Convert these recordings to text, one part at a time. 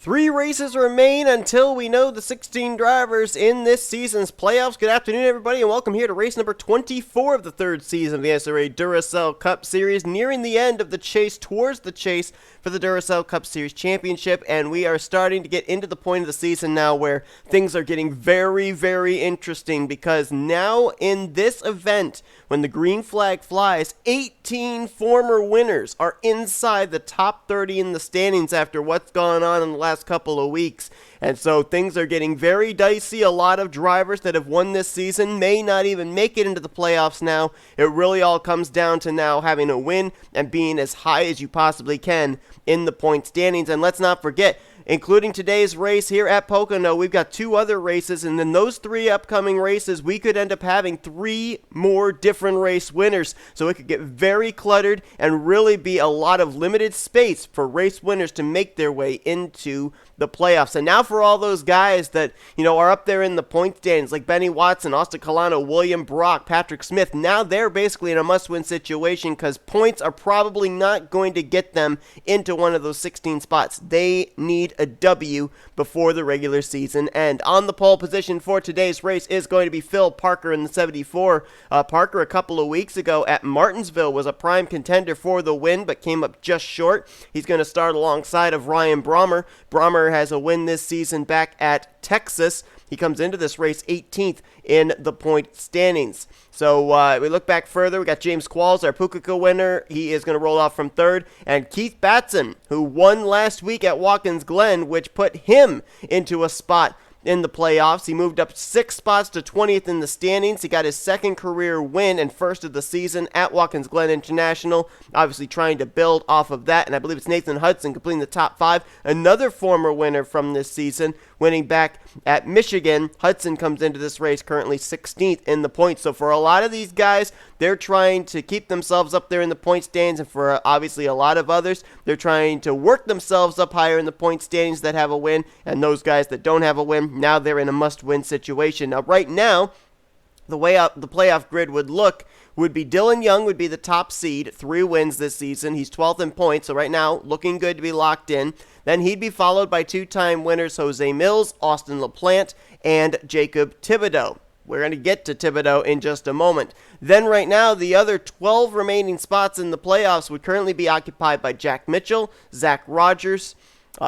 3 races remain until we know the 16 drivers in this season's playoffs. Good afternoon, everybody, and welcome here to race number 24 of the third season of the NNSCRA Duracell Cup Series, nearing the end of the chase towards the chase for the Duracell Cup Series Championship, and we are starting to get into the point of the season now where things are getting very, very interesting, because now in this event, when the green flag flies, 18 former winners are inside the top 30 in the standings after what's gone on in the last couple of weeks. And so things are getting very dicey. A lot of drivers that have won this season may not even make it into the playoffs now. It really all comes down to now having a win and being as high as you possibly can in the point standings. And let's not forget, including today's race here at Pocono, we've got 2 other races, and in those 3 upcoming races, we could end up having 3 more different race winners. So it could get very cluttered and really be a lot of limited space for race winners to make their way into the playoffs. And now for all those guys that, are up there in the point standings, like Benny Watson, A Kolano, William Brock, Patrick Smith, now they're basically in a must-win situation because points are probably not going to get them into one of those 16 spots. They need a W before the regular season end. On the pole position for today's race is going to be Phil Parker in the 74. Parker, a couple of weeks ago at Martinsville, was a prime contender for the win, but came up just short. He's going to start alongside of R Brommer. Brommer has a win this season back at Texas. He comes into this race 18th in the point standings. So we look back further. We got J Qualls, our Pocono winner. He is going to roll off from 3rd. And K Batson, who won last week at Watkins Glen, which put him into a spot in the playoffs. He moved up 6 spots to 20th in the standings. He got his 2nd career win and 1st of the season at Watkins Glen International, obviously trying to build off of that, and I believe it's N Hudson completing the top 5, another former winner from this season, winning back at Michigan. Hudson comes into this race currently 16th in the points. So for a lot of these guys, they're trying to keep themselves up there in the point standings, and for obviously a lot of others, they're trying to work themselves up higher in the point standings that have a win, and those guys that don't have a win, now they're in a must-win situation. Now, right now, the way out the playoff grid would look would be Dylan Young would be the top seed, 3 wins this season. He's 12th in points, so right now looking good to be locked in. Then he'd be followed by 2-time winners Jose Mills, Austin LaPlante, and Jacob Thibodeaux. We're going to get to Thibodeaux in just a moment. Then right now, the other 12 remaining spots in the playoffs would currently be occupied by Jack Mitchell, Zach Rogers,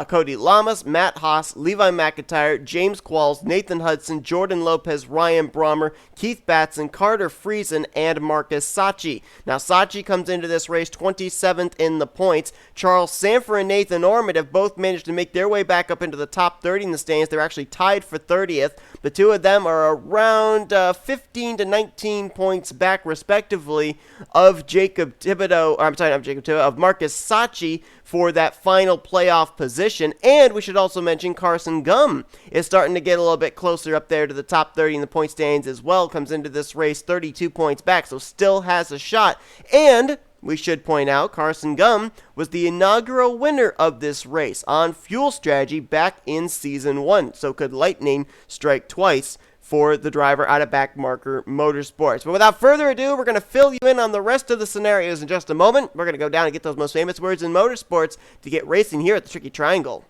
Cody Llamas, M Haas, Levi McIntyre, J Qualls, N Hudson, Jordan Lopez, R Brommer, K Batson, Carter Friesen, and M Saatchi. Now, Saatchi comes into this race 27th in the points. Charles Sandfer and N Ormond have both managed to make their way back up into the top 30 in the standings. They're actually tied for 30th. The 2 of them are around 15 to 19 points back, respectively, of Jacob Thibodeaux, of M Saatchi for that final playoff position. And we should also mention Carson Gum is starting to get a little bit closer up there to the top 30 in the point standings as well. Comes into this race 32 points back, so still has a shot. And we should point out Carson Gum was the inaugural winner of this race on fuel strategy back in season 1. So could lightning strike twice for the driver out of Backmarker Motorsports. But without further ado, we're going to fill you in on the rest of the scenarios in just a moment. We're going to go down and get those most famous words in motorsports to get racing here at the Tricky Triangle.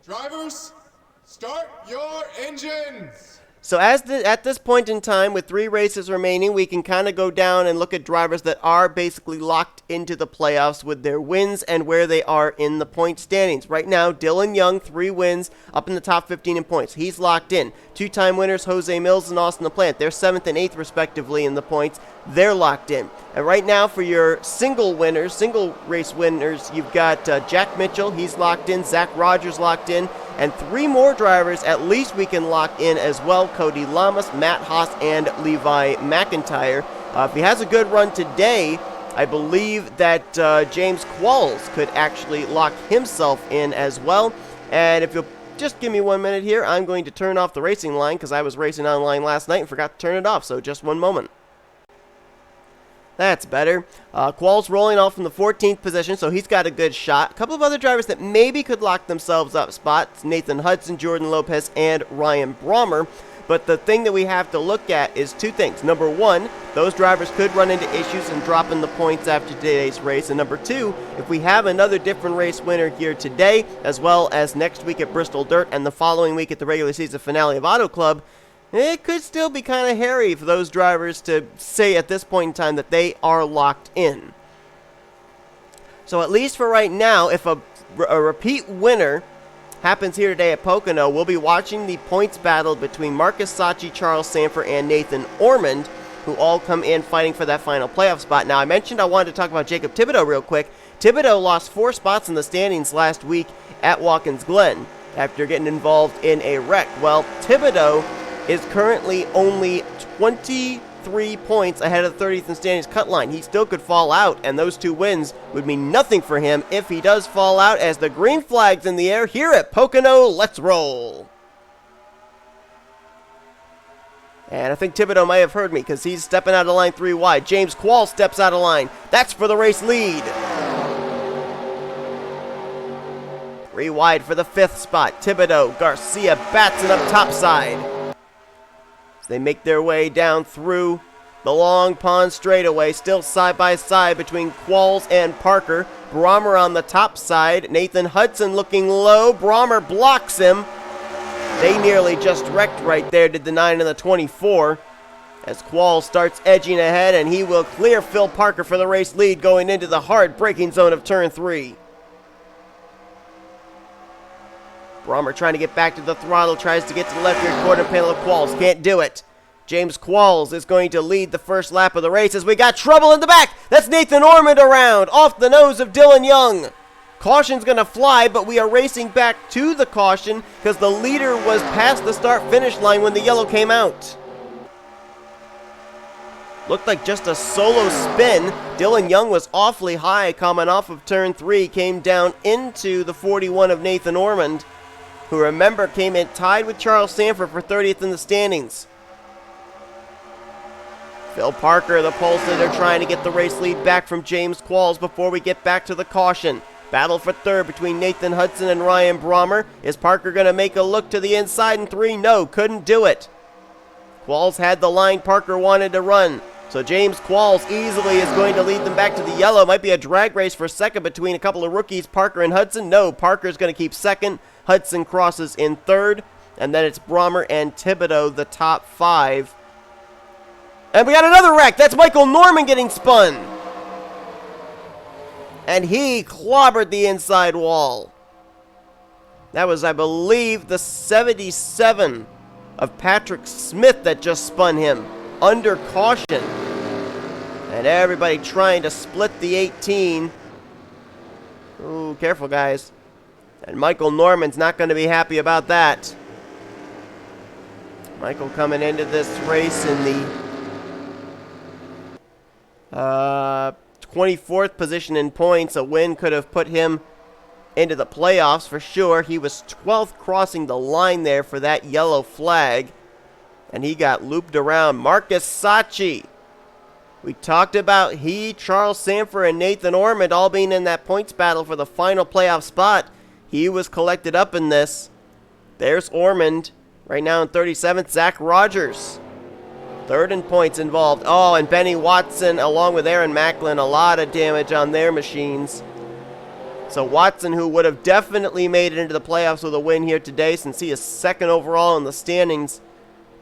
Drivers, start your engines! So at this point in time, with 3 races remaining, we can kind of go down and look at drivers that are basically locked into the playoffs with their wins and where they are in the point standings. Right now, Dylan Young, 3 wins, up in the top 15 in points. He's locked in. 2-time winners, Jose Mills and Austin LaPlante. They're 7th and 8th, respectively, in the points. They're locked in. And right now, for your single race winners, you've got Jack Mitchell. He's locked in. Zach Rogers locked in. And 3 more drivers, at least we can lock in as well. Cody Llamas, M Haas, and Levi McIntire. If he has a good run today, I believe that J Qualls could actually lock himself in as well. And if you'll just give me 1 minute here, I'm going to turn off the racing line because I was racing online last night and forgot to turn it off. So just 1 moment. That's better. Qualls rolling off from the 14th position, so he's got a good shot. A couple of other drivers that maybe could lock themselves up spots, N Hudson, Jordan Lopez, and R Brommer. But the thing that we have to look at is two things. Number one, those drivers could run into issues and drop in the points after today's race. And number two, if we have another different race winner here today, as well as next week at Bristol Dirt and the following week at the regular season finale of Auto Club, it could still be kind of hairy for those drivers to say at this point in time that they are locked in. So at least for right now, if a repeat winner happens here today at Pocono, we'll be watching the points battle between M Saatchi, Charles Sandfer, and N Ormond, who all come in fighting for that final playoff spot. Now, I mentioned I wanted to talk about Jacob Thibodeaux real quick. Thibodeaux lost 4 spots in the standings last week at Watkins Glen after getting involved in a wreck. Well, Thibodeaux is currently only 23 points ahead of the 30th in standings cut line. He still could fall out, and those 2 wins would mean nothing for him if he does fall out, as the green flag's in the air here at Pocono. Let's roll. And I think Thibodeaux might have heard me because he's stepping out of line 3 wide. J Qualls steps out of line. That's for the race lead. 3 wide for the 5th spot. Thibodeaux, Garcia, Batson up top side. They make their way down through the long pond straightaway, still side by side between Qualls and Parker. Brommer on the top side. N Hudson looking low. Brommer blocks him. They nearly just wrecked right there, did the 9 and the 24. As Qualls starts edging ahead, and he will clear Phil Parker for the race lead going into the hard braking zone of turn 3. Brommer trying to get back to the throttle, tries to get to the left rear quarter panel of Qualls. Can't do it. J Qualls is going to lead the first lap of the race as we got trouble in the back. That's N Ormond around, off the nose of Dylan Young. Caution's going to fly, but we are racing back to the caution because the leader was past the start-finish line when the yellow came out. Looked like just a solo spin. Dylan Young was awfully high coming off of turn 3, came down into the 41 of N Ormond, who, remember, came in tied with Charles Sandfer for 30th in the standings. Phil Parker, the pole sitter, trying to get the race lead back from J Qualls before we get back to the caution. Battle for third between N Hudson and Ryan Brommer. Is Parker going to make a look to the inside in 3? No, couldn't do it. Qualls had the line Parker wanted to run. So J Qualls easily is going to lead them back to the yellow. Might be a drag race for second between a couple of rookies, Parker and Hudson. No, Parker's going to keep second. Hudson crosses in third. And then it's Brommer and Thibodeaux, the top 5. And we got another wreck. That's Michael Norman getting spun. And he clobbered the inside wall. That was, I believe, the 77 of Patrick Smith that just spun him under caution. And everybody trying to split the 18. Ooh, careful, guys. And Michael Norman's not going to be happy about that. Michael coming into this race in the 24th position in points. A win could have put him into the playoffs for sure. He was 12th crossing the line there for that yellow flag, and he got looped around. M Saatchi. We talked about Charles Sandfer, and N Ormond all being in that points battle for the final playoff spot. He was collected up in this. There's Ormond right now in 37th. Zach Rogers, third in points involved. Oh, and Benny Watson along with Aaron Macklin, a lot of damage on their machines. So Watson, who would have definitely made it into the playoffs with a win here today since he is second overall in the standings,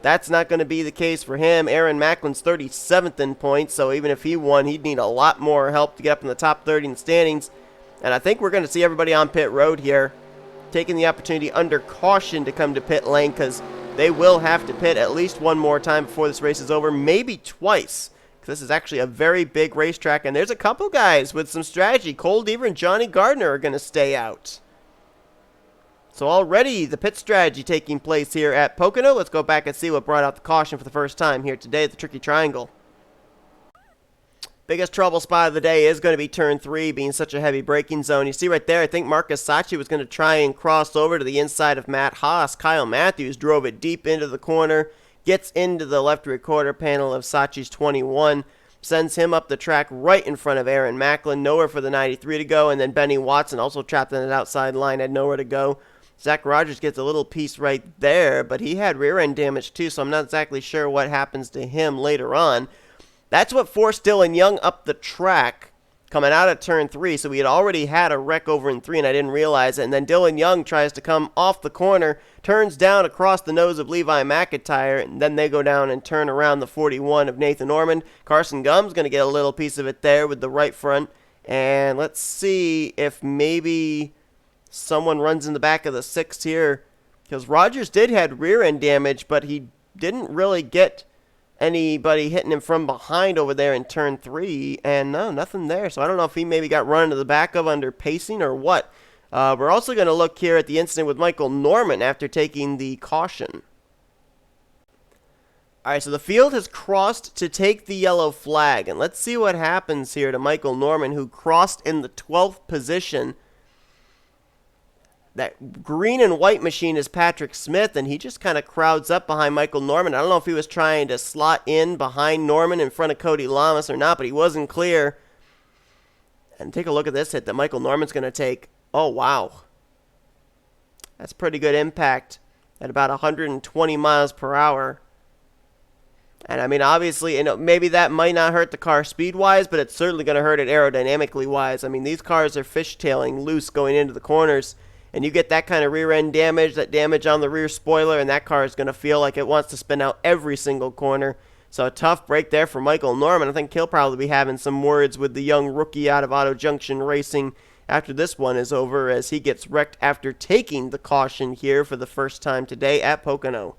that's not going to be the case for him. Aaron Macklin's 37th in points, so even if he won, he'd need a lot more help to get up in the top 30 in the standings. And I think we're going to see everybody on pit road here taking the opportunity under caution to come to pit lane, because they will have to pit at least one more time before this race is over, maybe twice. This is actually a very big racetrack, and there's a couple guys with some strategy. Cole Deaver and J Gardner are going to stay out. So already the pit strategy taking place here at Pocono. Let's go back and see what brought out the caution for the first time here today at the Tricky Triangle. Biggest trouble spot of the day is going to be turn 3, being such a heavy braking zone. You see right there, I think M Saatchi was going to try and cross over to the inside of M Haas. K Mathews drove it deep into the corner, gets into the left rear quarter panel of Saatchi's 21, sends him up the track right in front of Aaron Macklin, nowhere for the 93 to go, and then Benny Watson, also trapped in an outside line, had nowhere to go. Zach Rogers gets a little piece right there, but he had rear end damage too, so I'm not exactly sure what happens to him later on. That's what forced Dylan Young up the track coming out of turn 3, so we had already had a wreck over in 3 and I didn't realize it. And then Dylan Young tries to come off the corner, turns down across the nose of Levi McIntyre, and then they go down and turn around the 41 of Nathan Ormond. Carson Gumb's going to get a little piece of it there with the right front. And let's see if maybe someone runs in the back of the 6th here, because Rogers did have rear end damage, but he didn't really get anybody hitting him from behind over there in turn 3, and no, nothing there. So I don't know if he maybe got run into the back of under pacing or what. We're also going to look here at the incident with Michael Norman after taking the caution. Alright, so the field has crossed to take the yellow flag, and let's see what happens here to Michael Norman, who crossed in the 12th position. That green and white machine is Patrick Smith, and he just kind of crowds up behind Michael Norman. I don't know if he was trying to slot in behind Norman in front of Cody Lamas or not, but he wasn't clear. And take a look at this hit that Michael Norman's going to take. Oh, wow. That's pretty good impact at about 120 miles per hour. And I mean, obviously, maybe that might not hurt the car speed-wise, but it's certainly going to hurt it aerodynamically-wise. I mean, these cars are fishtailing loose going into the corners. And you get that kind of rear end damage, that damage on the rear spoiler, and that car is going to feel like it wants to spin out every single corner. So a tough break there for Michael Norman. I think he'll probably be having some words with the young rookie out of Auto Junction Racing after this one is over, as he gets wrecked after taking the caution here for the first time today at Pocono.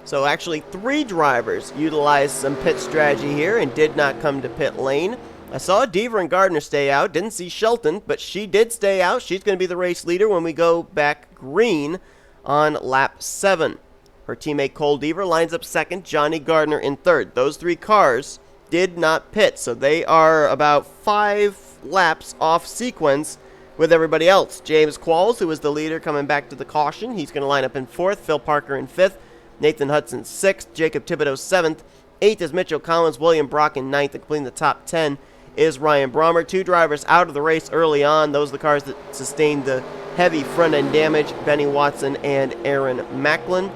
So actually 3 drivers utilized some pit strategy here and did not come to pit lane. I saw Deaver and Gardner stay out. Didn't see Shelton, but she did stay out. She's going to be the race leader when we go back green on lap 7. Her teammate Cole Deaver lines up 2nd, Johnny Gardner in 3rd. Those 3 cars did not pit, so they are about 5 laps off sequence with everybody else. J Qualls, who was the leader, coming back to the caution. He's going to line up in 4th. Phil Parker in 5th. Nathan Hudson 6th. Jacob Thibodeaux 7th. 8th is Mitchell Collins. William Brock in 9th, completing the top 10. Is Ryan Brommer. 2 drivers out of the race early on. Those are the cars that sustained the heavy front-end damage. Benny Watson and Aaron Macklin.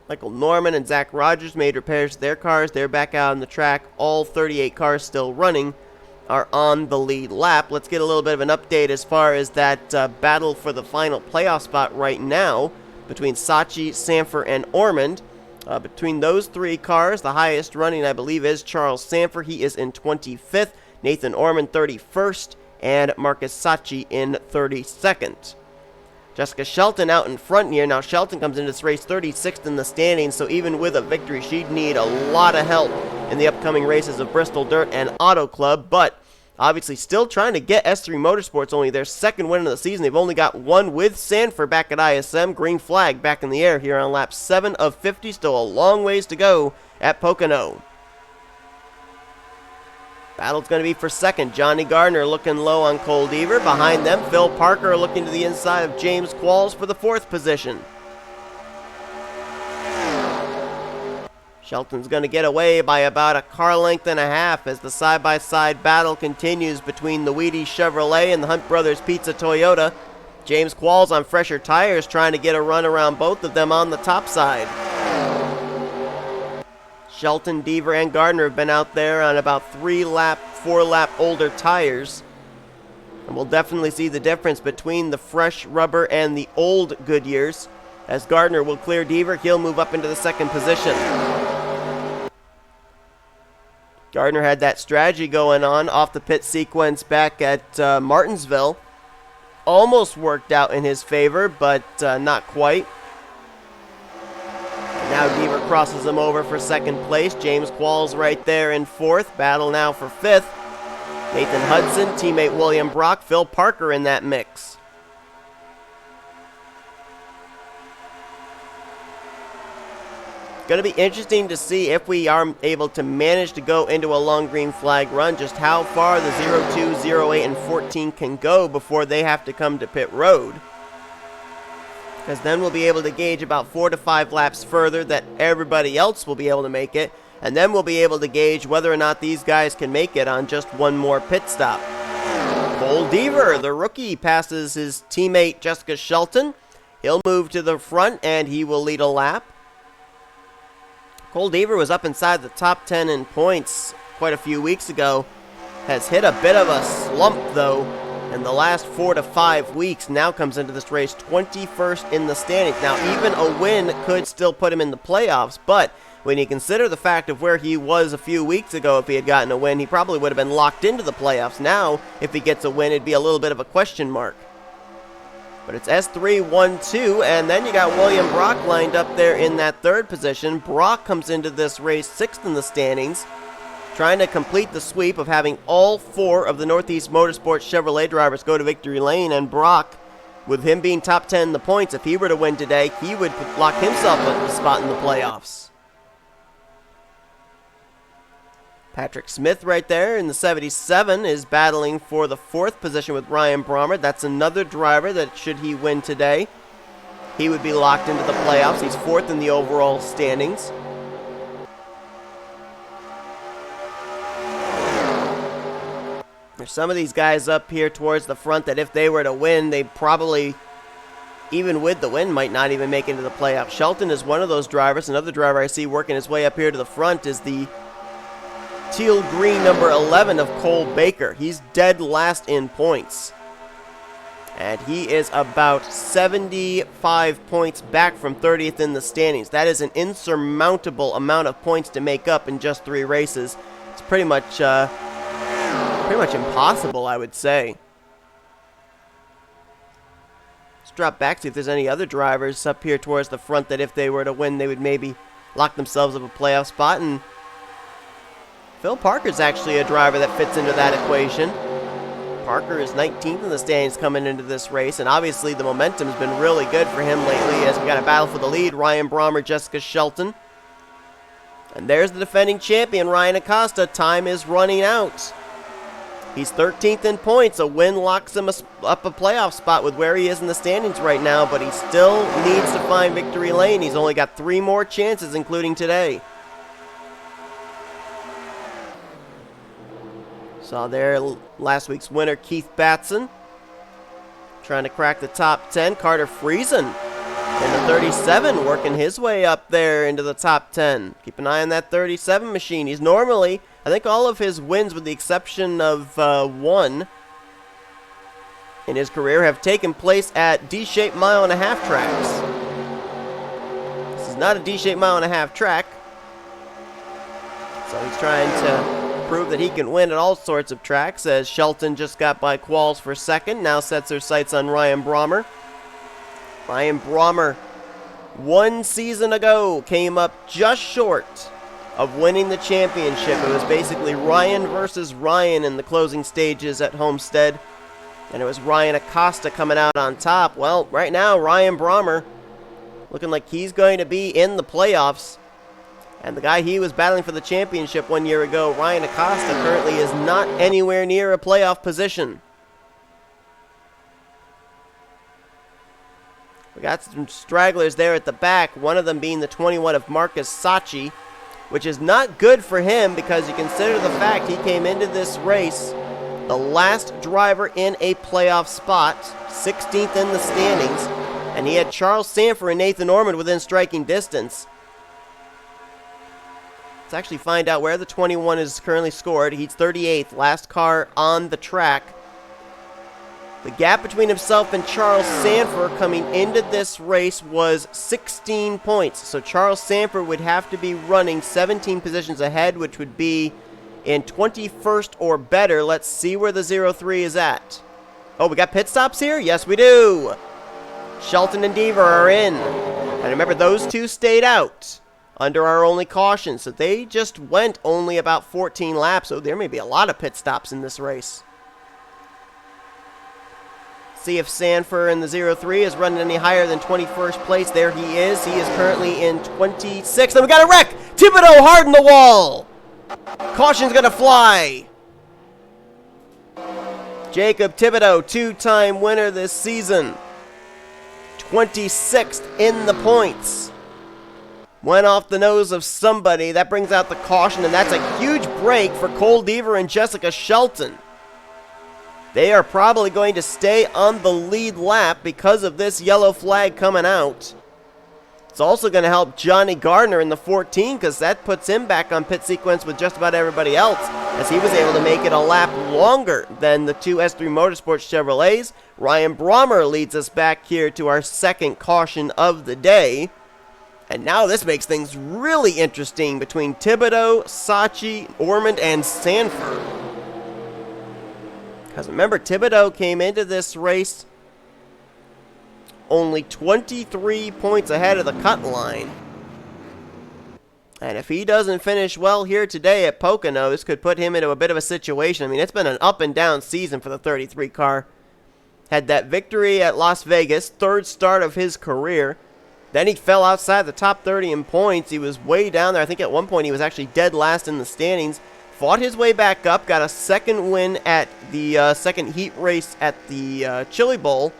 Michael Norman and Zach Rogers made repairs to their cars. They're back out on the track. All 38 cars still running are on the lead lap. Let's get a little bit of an update as far as that battle for the final playoff spot right now between Saatchi, Sandfer, and Ormond. Between those 3 cars, the highest running, I believe, is Charles Sandfer. He is in 25th. Nathan Ormond, 31st. And Marcus Saatchi in 32nd. Jessica Shelton out in front here. Now, Shelton comes into this race 36th in the standings, so even with a victory, she'd need a lot of help in the upcoming races of Bristol Dirt and Auto Club. But obviously still trying to get S3 Motorsports, only their 2nd win of the season. They've only got 1 with Sandfer back at ISM. Green flag back in the air here on lap 7 of 50. Still a long ways to go at Pocono. Battle's going to be for 2nd. Johnny Gardner looking low on Cole Deaver. Behind them, Phil Parker looking to the inside of James Qualls for the 4th position. Shelton's going to get away by about a car length and a half as the side-by-side battle continues between the Wheaties Chevrolet and the Hunt Brothers Pizza Toyota. James Qualls on fresher tires trying to get a run around both of them on the top side. Shelton, Deaver, and Gardner have been out there on about 4-lap older tires. And we'll definitely see the difference between the fresh rubber and the old Goodyears. As Gardner will clear Deaver, he'll move up into the 2nd position. Gardner had that strategy going on off the pit sequence back at Martinsville. Almost worked out in his favor, but not quite. Now Deaver crosses him over for 2nd place. James Qualls right there in 4th. Battle now for 5th. Nathan Hudson, teammate William Brock, Phil Parker in that mix. Going to be interesting to see if we are able to manage to go into a long green flag run, just how far the 02, 08, and 14 can go before they have to come to pit road. Because then we'll be able to gauge about 4 to 5 laps further that everybody else will be able to make it, and then we'll be able to gauge whether or not these guys can make it on just one more pit stop. Cole Deaver, the rookie, passes his teammate Jessica Shelton. He'll move to the front, and he will lead a lap. Cole Deaver was up inside the top 10 in points quite a few weeks ago. Has hit a bit of a slump, though, in the last 4 to 5 weeks. Now comes into this race 21st in the standings. Now, even a win could still put him in the playoffs, but when you consider the fact of where he was a few weeks ago, if he had gotten a win, he probably would have been locked into the playoffs. Now, if he gets a win, it'd be a little bit of a question mark. But it's S3, 1, 2, and then you got William Brock lined up there in that third position. Brock comes into this race 6th in the standings, trying to complete the sweep of having all 4 of the Northeast Motorsports Chevrolet drivers go to victory lane, and Brock, with him being top 10 in the points, if he were to win today, he would lock himself a spot in the playoffs. Patrick Smith right there in the 77 is battling for the 4th position with Ryan Brommer. That's another driver that, should he win today, he would be locked into the playoffs. He's 4th in the overall standings. There's some of these guys up here towards the front that if they were to win, they probably, even with the win, might not even make it into the playoffs. Shelton is one of those drivers. Another driver I see working his way up here to the front is the teal green number 11 of Cole Baker. He's dead last in points, and he is about 75 points back from 30th in the standings. That is an insurmountable amount of points to make up in just 3 races. It's pretty much impossible, I would say. Let's drop back, see if there's any other drivers up here towards the front that if they were to win, they would maybe lock themselves up a playoff spot. And Phil Parker's actually a driver that fits into that equation. Parker is 19th in the standings coming into this race, and obviously the momentum's been really good for him lately as we got a battle for the lead. Ryan Brommer, Jessica Shelton. And there's the defending champion, Ryan Acosta. Time is running out. He's 13th in points. A win locks him up a playoff spot with where he is in the standings right now, but he still needs to find victory lane. He's only got 3 more chances, including today. Saw there last week's winner, Keith Batson, trying to crack the top 10. Carter Friesen in the 37, working his way up there into the top 10. Keep an eye on that 37 machine. He's normally, I think all of his wins, with the exception of 1 in his career, have taken place at D-shaped mile-and-a-half tracks. This is not a D-shaped mile-and-a-half track, so he's trying to prove that he can win at all sorts of tracks, as Shelton just got by Qualls for 2nd, now sets her sights on Ryan Brommer. Ryan Brommer, 1 season ago, came up just short of winning the championship. It was basically Ryan versus Ryan in the closing stages at Homestead, and it was Ryan Acosta coming out on top. Well, right now, Ryan Brommer looking like he's going to be in the playoffs. And the guy he was battling for the championship 1 year ago, Ryan Acosta, currently is not anywhere near a playoff position. We got some stragglers there at the back, one of them being the 21 of M Saatchi, which is not good for him because you consider the fact he came into this race the last driver in a playoff spot, 16th in the standings, and he had Charles Sandfer and N Ormond within striking distance. Let's actually find out where the 21 is currently scored. He's 38th, last car on the track. The gap between himself and Charles Sandfer coming into this race was 16 points. So Charles Sandfer would have to be running 17 positions ahead, which would be in 21st or better. Let's see where the 03 is at. Oh, we got pit stops here? Yes, we do. Shelton and Deaver are in. And remember, those 2 stayed out under our only caution, so they just went only about 14 laps, so there may be a lot of pit stops in this race. See if Sandfer in the 03 is running any higher than 21st place. There he is. He is currently in 26th, and we got a wreck! Thibodeaux hard in the wall! Caution's gonna fly! Jacob Thibodeaux, 2-time winner this season. 26th in the points. Went off the nose of somebody. That brings out the caution, and that's a huge break for Cole Deaver and Jessica Shelton. They are probably going to stay on the lead lap because of this yellow flag coming out. It's also going to help J Gardner in the 14 because that puts him back on pit sequence with just about everybody else, as he was able to make it a lap longer than the two S3 Motorsports Chevrolets. R Brommer leads us back here to our second caution of the day. And now this makes things really interesting between Thibodeaux, Saatchi, Ormond, and Sandfer. Because remember, Thibodeaux came into this race only 23 points ahead of the cut line. And if he doesn't finish well here today at Pocono, this could put him into a bit of a situation. I mean, it's been an up and down season for the 33 car. Had that victory at Las Vegas, third start of his career. Then he fell outside the top 30 in points. He was way down there. I think at one point he was actually dead last in the standings. Fought his way back up, got a second win at the second heat race at the Chili Bowl.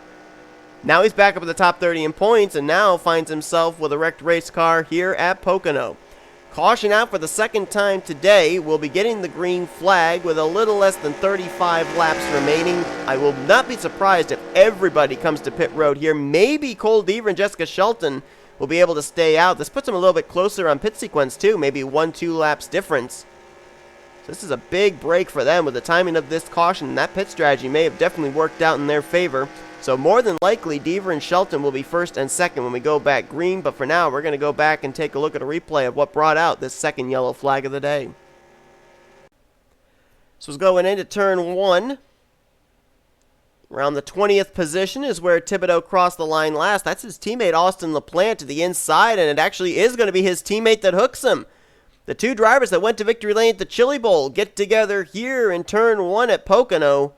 Now he's back up at the top 30 in points, and now finds himself with a wrecked race car here at Pocono. Caution out for the second time today. We'll be getting the green flag with a little less than 35 laps remaining. I will not be surprised if everybody comes to pit road here. Maybe K Deaver and J Shelton will be able to stay out. This puts them a little bit closer on pit sequence too, maybe 1-2 laps difference. So this is a big break for them with the timing of this caution. That pit strategy may have definitely worked out in their favor. So more than likely, Deaver and Shelton will be first and second when we go back green. But for now, we're going to go back and take a look at a replay of what brought out this second yellow flag of the day. So it's going into turn 1. Around the 20th position is where Thibodeaux crossed the line last. That's his teammate Austin LaPlante to the inside, and it actually is going to be his teammate that hooks him. The two drivers that went to victory lane at the Chili Bowl get together here in turn 1 at Pocono.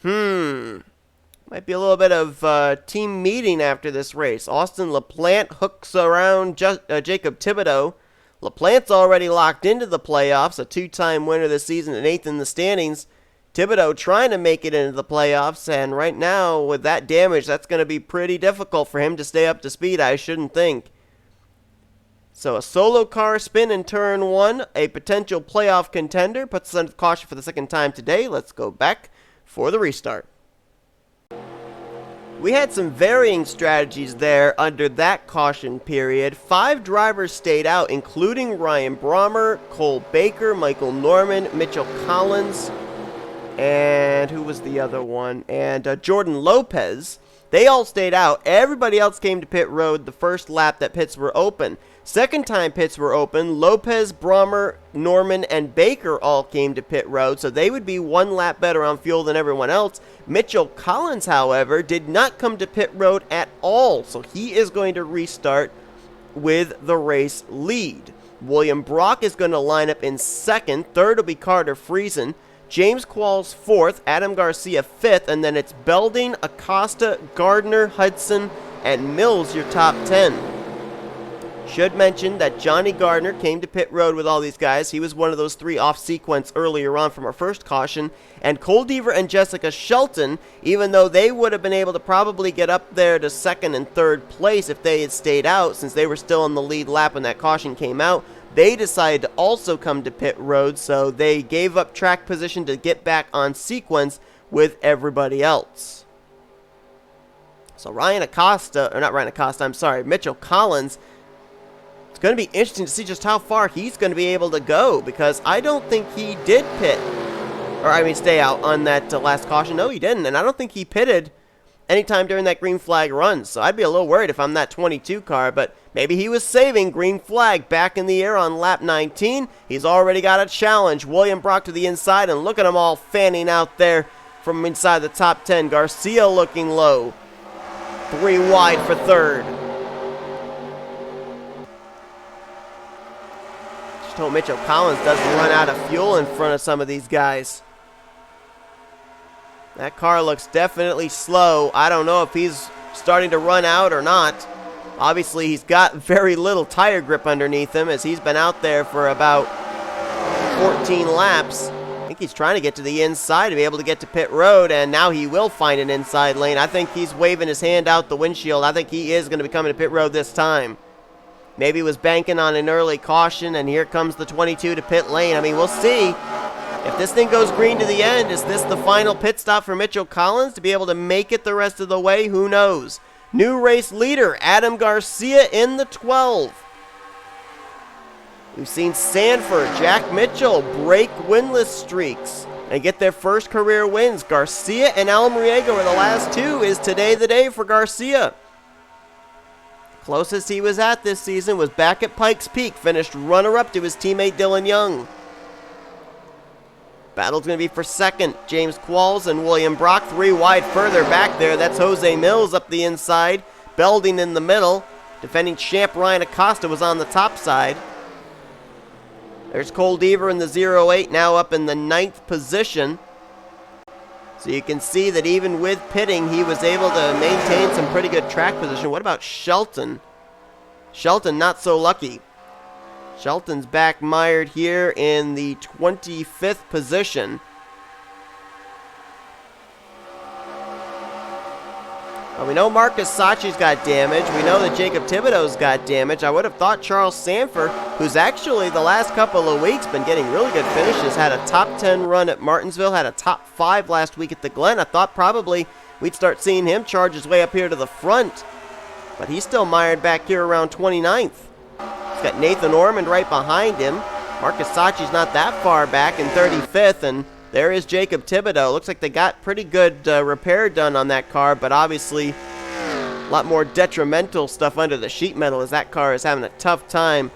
Might be a little bit of team meeting after this race. Austin LaPlante hooks around Jacob Thibodeaux. LaPlante's already locked into the playoffs, a two-time winner this season and 8th in the standings. Thibodeaux trying to make it into the playoffs, and right now, with that damage, that's going to be pretty difficult for him to stay up to speed, I shouldn't think. So a solo car spin in turn 1, a potential playoff contender, puts us under caution for the second time today. Let's go back for the restart. We had some varying strategies there under that caution period. 5 drivers stayed out, including R Brommer, Cole Baker, Michael Norman, Mitchell Collins, and who was the other one? And Jordan Lopez. They all stayed out. Everybody else came to pit road the first lap that pits were open. Second time pits were open, Lopez, Brommer, Norman, and Baker all came to pit road, so they would be 1 lap better on fuel than everyone else. Mitchell Collins, however, did not come to pit road at all, so he is going to restart with the race lead. William Brock is going to line up in second. Third will be Carter Friesen. J Qualls fourth, Adam Garcia fifth, and then it's Belding, Acosta, Gardner, Hudson, and Mills your top 10. Should mention that J Gardner came to pit road with all these guys. He was one of those 3 off sequence earlier on from our first caution. And K Deaver and J Shelton, even though they would have been able to probably get up there to second and third place if they had stayed out, since they were still on the lead lap when that caution came out, they decided to also come to pit road, so they gave up track position to get back on sequence with everybody else. So Mitchell Collins, it's going to be interesting to see just how far he's going to be able to go, because I don't think he did stay out on that last caution. No, he didn't, and I don't think he pitted anytime during that green flag run, so I'd be a little worried if I'm that 22 car, but maybe he was saving. Green flag back in the air on lap 19. He's already got a challenge. William Brock to the inside, and look at them all fanning out there from inside the top 10. Garcia looking low. 3 wide for third. Just hope Mitchell Collins doesn't run out of fuel in front of some of these guys. That car looks definitely slow. I don't know if he's starting to run out or not. Obviously, he's got very little tire grip underneath him, as he's been out there for about 14 laps. I think he's trying to get to the inside to be able to get to pit road, and now he will find an inside lane. I think he's waving his hand out the windshield. I think he is going to be coming to pit road this time. Maybe he was banking on an early caution, and here comes the 22 to pit lane. I mean, we'll see. If this thing goes green to the end, is this the final pit stop for Mitchell Collins to be able to make it the rest of the way? Who knows? New race leader, A Garcia in the 12. We've seen Sandfer, Jack Mitchell break winless streaks and get their first career wins. Garcia and Almariego were the last two. Is today the day for Garcia? Closest he was at this season was back at Pikes Peak, finished runner-up to his teammate Dylan Young. Battle's going to be for second. J Qualls and William Brock, 3 wide further back there. That's Jose Mills up the inside. Belding in the middle. Defending champ Ryan Acosta was on the top side. There's Cole Deaver in the 0-8, now up in the 9th position. So you can see that even with pitting, he was able to maintain some pretty good track position. What about Shelton? Shelton not so lucky. Shelton's back mired here in the 25th position. Well, we know M Saatchi's got damage. We know that Jacob Thibodeaux's got damage. I would have thought Charles Sandfer, who's actually the last couple of weeks been getting really good finishes, had a top 10 run at Martinsville, had a top 5 last week at the Glen. I thought probably we'd start seeing him charge his way up here to the front. But he's still mired back here around 29th. He's got N Ormond right behind him. M Saatchi's not that far back in 35th, and there is Jacob Thibodeaux. Looks like they got pretty good repair done on that car, but obviously a lot more detrimental stuff under the sheet metal as that car is having a tough time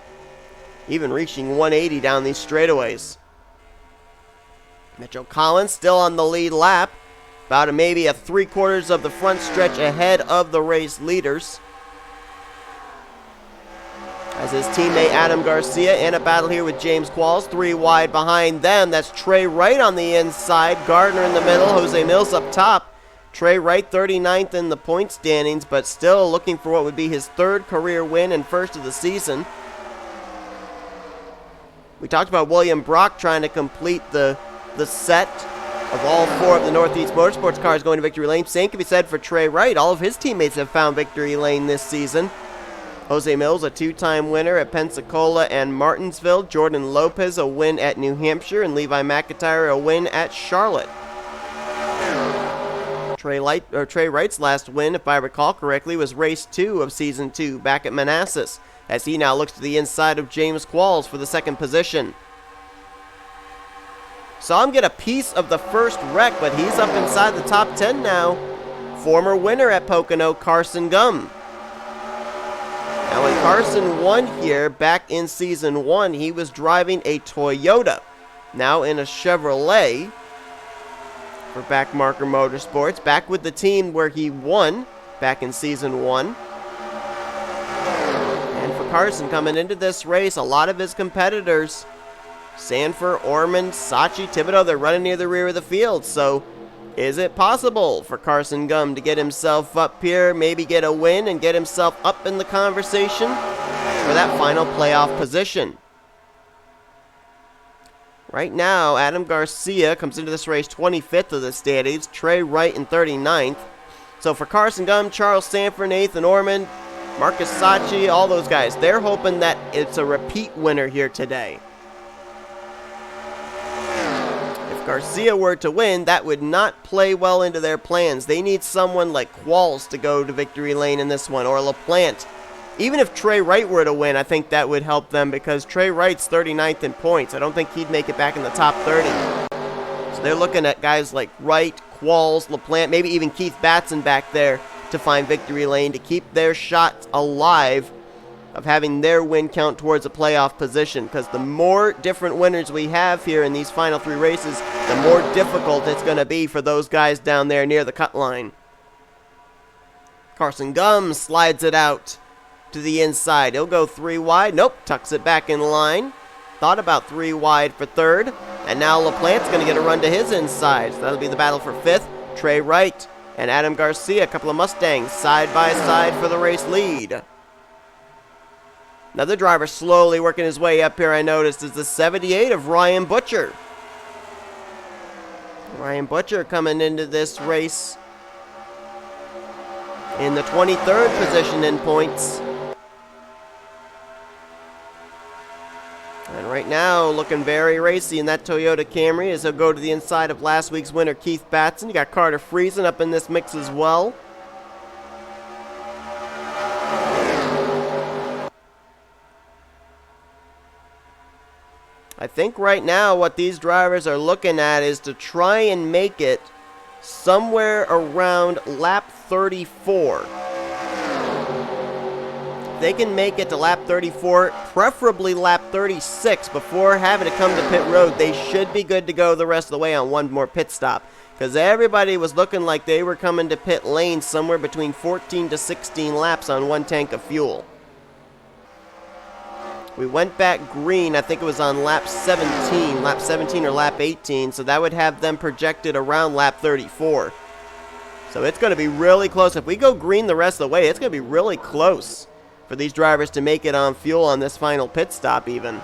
even reaching 180 down these straightaways. Mitchell Collins still on the lead lap, about maybe a 3/4 of the front stretch ahead of the race leaders. As his teammate A Garcia in a battle here with J Qualls, 3 wide behind them. That's T Wright on the inside, Gardner in the middle, Jose Mills up top. T Wright 39th in the point standings, but still looking for what would be his 3rd career win and 1st of the season. We talked about William Brock trying to complete the set of all 4 of the Northeast Motorsports cars going to victory lane. Same can be said for T Wright. All of his teammates have found victory lane this season. Jose Mills, a 2-time winner at Pensacola and Martinsville. Jordan Lopez, a win at New Hampshire. And Levi McIntyre, a win at Charlotte. T Wright's last win, if I recall correctly, was race 2 of season 2 back at Manassas, as he now looks to the inside of J Qualls for the 2nd position. Saw him get a piece of the first wreck, but he's up inside the top 10 now. Former winner at Pocono, Carson Gum. Now, when Carson won here back in season 1, he was driving a Toyota. Now in a Chevrolet for Backmarker Motorsports. Back with the team where he won back in season 1. And for Carson coming into this race, a lot of his competitors, Sandfer, Ormond, Saatchi, Thibodeaux, they're running near the rear of the field. So is it possible for Carson Gum to get himself up here, maybe get a win and get himself up in the conversation for that final playoff position? Right now, A Garcia comes into this race 25th of the standings, T Wright in 39th. So for Carson Gum, Charles Sandfer, N Ormond, M Saatchi, all those guys, they're hoping that it's a repeat winner here today. Garcia were to win, that would not play well into their plans. They need someone like Qualls to go to victory lane in this one, or LaPlante. Even if T Wright were to win, I think that would help them, because T Wright's 39th in points. I don't think he'd make it back in the top 30. So they're looking at guys like Wright, Qualls, LaPlante, maybe even K Batson back there to find victory lane, to keep their shots alive of having their win count towards a playoff position, because the more different winners we have here in these final 3 races, the more difficult it's going to be for those guys down there near the cut line. Carson Gum slides it out to the inside. He'll go 3 wide. Nope, tucks it back in line. Thought about 3 wide for 3rd. And now LaPlante's going to get a run to his inside. So that'll be the battle for 5th. T Wright and A Garcia, a couple of Mustangs, side by side for the race lead. Another driver slowly working his way up here, I noticed, is the 78 of Ryan Butcher. Ryan Butcher coming into this race in the 23rd position in points. And right now, looking very racy in that Toyota Camry as he'll go to the inside of last week's winner, K Batson. You got Carter Friesen up in this mix as well. I think right now what these drivers are looking at is to try and make it somewhere around lap 34. They can make it to lap 34, preferably lap 36, before having to come to pit road. They should be good to go the rest of the way on one more pit stop, because everybody was looking like they were coming to pit lane somewhere between 14 to 16 laps on one tank of fuel. We went back green, I think it was on lap 17 or lap 18, so that would have them projected around lap 34. So it's going to be really close. If we go green the rest of the way, it's going to be really close for these drivers to make it on fuel on this final pit stop even.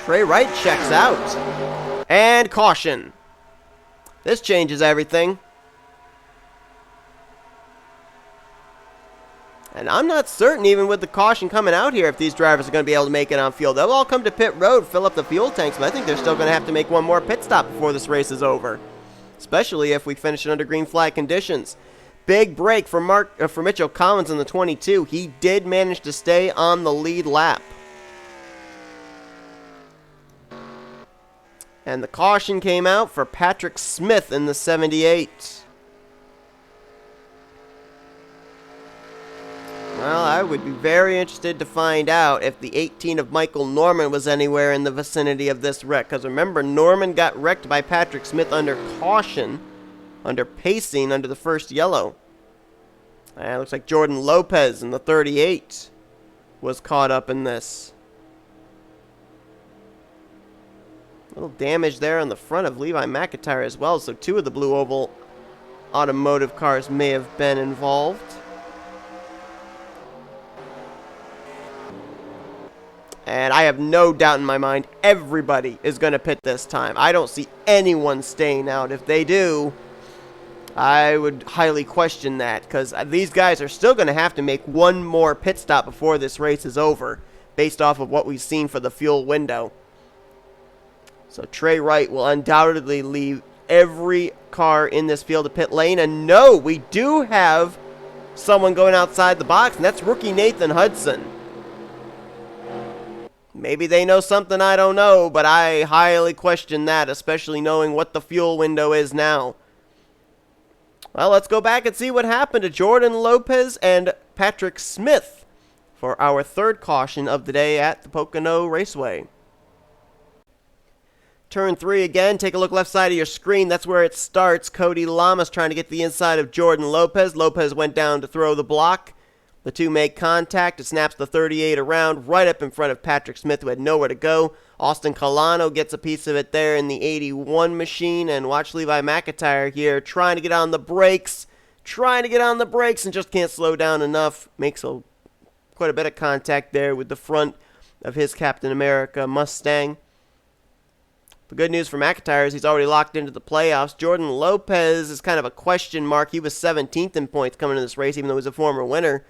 T Wright checks out. And caution. This changes everything. And I'm not certain, even with the caution coming out here, if these drivers are going to be able to make it on fuel. They'll all come to pit road, fill up the fuel tanks, but I think they're still going to have to make one more pit stop before this race is over. Especially if we finish it under green flag conditions. Big break for Mitchell Collins in the 22. He did manage to stay on the lead lap. And the caution came out for Patrick Smith in the 78. Well, I would be very interested to find out if the 18 of Michael Norman was anywhere in the vicinity of this wreck. Because remember, Norman got wrecked by Patrick Smith under caution, under pacing, under the first yellow. And it looks like Jordan Lopez in the 38 was caught up in this. A little damage there on the front of Levi McIntyre as well. So two of the Blue Oval automotive cars may have been involved. And I have no doubt in my mind everybody is going to pit this time. I don't see anyone staying out. If they do, I would highly question that, because these guys are still going to have to make one more pit stop before this race is over, based off of what we've seen for the fuel window. So T Wright will undoubtedly leave every car in this field to pit lane. And no, we do have someone going outside the box, and that's rookie Nathan Hudson. Maybe they know something I don't know, but I highly question that, especially knowing what the fuel window is now. Well, let's go back and see what happened to Jordan Lopez and Patrick Smith for our third caution of the day at the Pocono Raceway. Turn 3 again. Take a look left side of your screen. That's where it starts. Cody Lamas trying to get to the inside of Jordan Lopez. Lopez went down to throw the block. The two make contact. It snaps the 38 around right up in front of Patrick Smith, who had nowhere to go. A Kolano gets a piece of it there in the 81 machine. And watch Levi McIntyre here trying to get on the brakes. And just can't slow down enough. Makes quite a bit of contact there with the front of his Captain America Mustang. The good news for McIntyre is he's already locked into the playoffs. Jordan Lopez is kind of a question mark. He was 17th in points coming into this race, even though he's a former winner.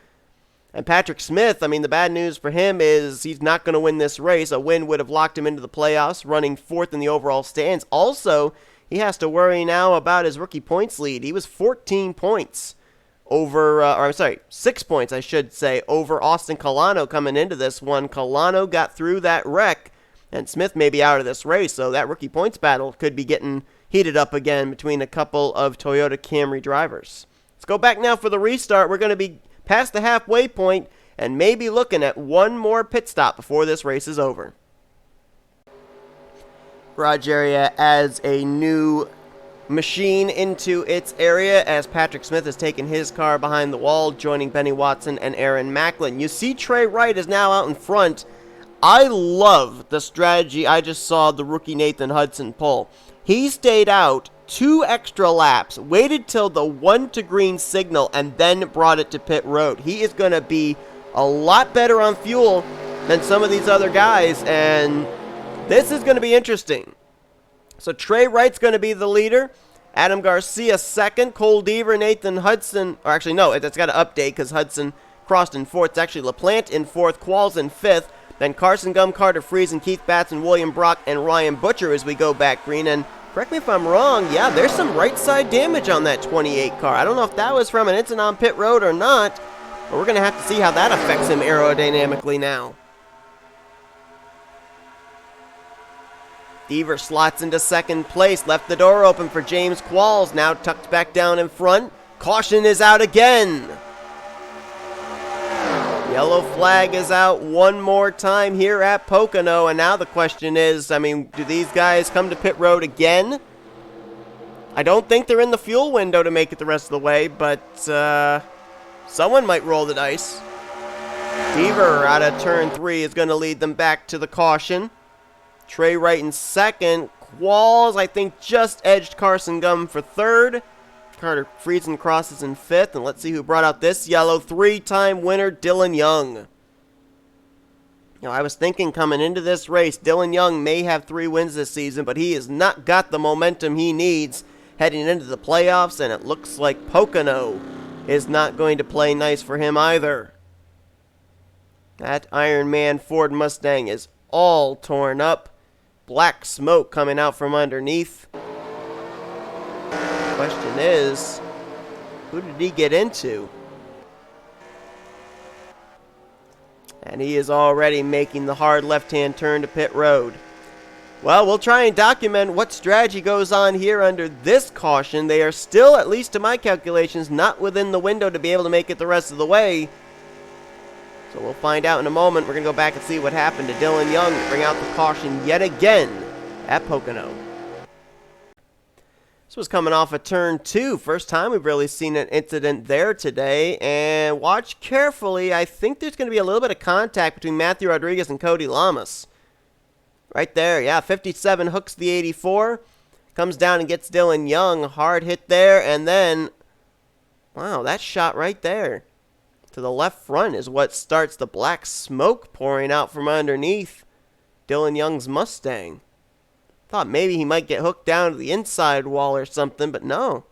And Patrick Smith, I mean, the bad news for him is he's not going to win this race. A win would have locked him into the playoffs, running fourth in the overall stands. Also, he has to worry now about his rookie points lead. He was 14 points over, 6 points, I should say, over Austin Kolano coming into this one. Kolano got through that wreck, and Smith may be out of this race, so that rookie points battle could be getting heated up again between a couple of Toyota Camry drivers. Let's go back now for the restart. We're going to be past the halfway point and maybe looking at one more pit stop before this race is over. Garage area adds a new machine into its area as Patrick Smith has taken his car behind the wall, joining Benny Watson and Aaron Macklin. You see T Wright is now out in front. I love the strategy I just saw the rookie Nathan Hudson pull. He stayed out 2 extra laps, waited till the 1 to green signal, and then brought it to pit road. He is going to be a lot better on fuel than some of these other guys, and this is going to be interesting. So T Wright's going to be the leader. Adam Garcia second. Cole Deaver, Nathan Hudson, or actually no, it's got to update because Hudson crossed in fourth. It's actually LaPlante in fourth, Qualls in fifth. Then Carson Gum, Carter Friesen, Keith Batson, William Brock, and Ryan Butcher as we go back green. And correct me if I'm wrong, yeah, there's some right side damage on that 28 car. I don't know if that was from an incident on pit road or not, but we're going to have to see how that affects him aerodynamically now. Deaver slots into second place, left the door open for James Qualls, now tucked back down in front. Caution is out again. Yellow flag is out one more time here at Pocono, and now the question is, I mean, do these guys come to pit road again? I don't think they're in the fuel window to make it the rest of the way, but someone might roll the dice. Deaver out of turn 3 is going to lead them back to the caution. T Wright in second. Qualls, I think, just edged Carson Gum for third. Carter Friesen crosses in fifth, and let's see who brought out this yellow. 3-time winner, Dylan Young. Now, I was thinking coming into this race, Dylan Young may have 3 wins this season, but he has not got the momentum he needs heading into the playoffs, and it looks like Pocono is not going to play nice for him either. That Iron Man Ford Mustang is all torn up. Black smoke coming out from underneath. Question is, who did he get into? And he is already making the hard left-hand turn to pit road. Well, we'll try and document what strategy goes on here under this caution. They are still, at least to my calculations, not within the window to be able to make it the rest of the way. So we'll find out in a moment. We're going to go back and see what happened to Dylan Young to bring out the caution yet again at Pocono. This was coming off of turn 2. First time we've really seen an incident there today. And watch carefully. I think there's going to be a little bit of contact between Matthew Rodriguez and Cody Llamas. Right there, yeah. 57 hooks the 84. Comes down and gets Dylan Young. Hard hit there. And then, wow, that shot right there to the left front is what starts the black smoke pouring out from underneath Dylan Young's Mustang. Thought maybe he might get hooked down to the inside wall or something, but no.